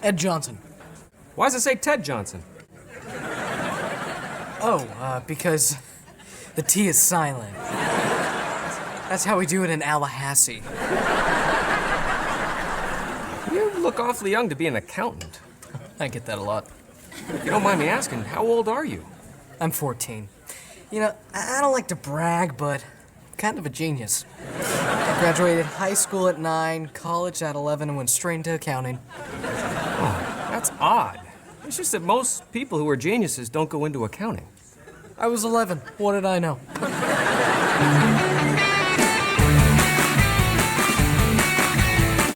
Ed Johnson. Why does it say Ted Johnson? Because the T is silent. That's how we do it in Tallahassee. You look awfully young to be an accountant. I get that a lot. If you don't mind me asking, how old are you? I'm 14. You know, I don't like to brag, but kind of a genius. I graduated high school at 9, college at 11, and went straight into accounting. Oh, that's odd. It's just that most people who are geniuses don't go into accounting. I was 11. What did I know?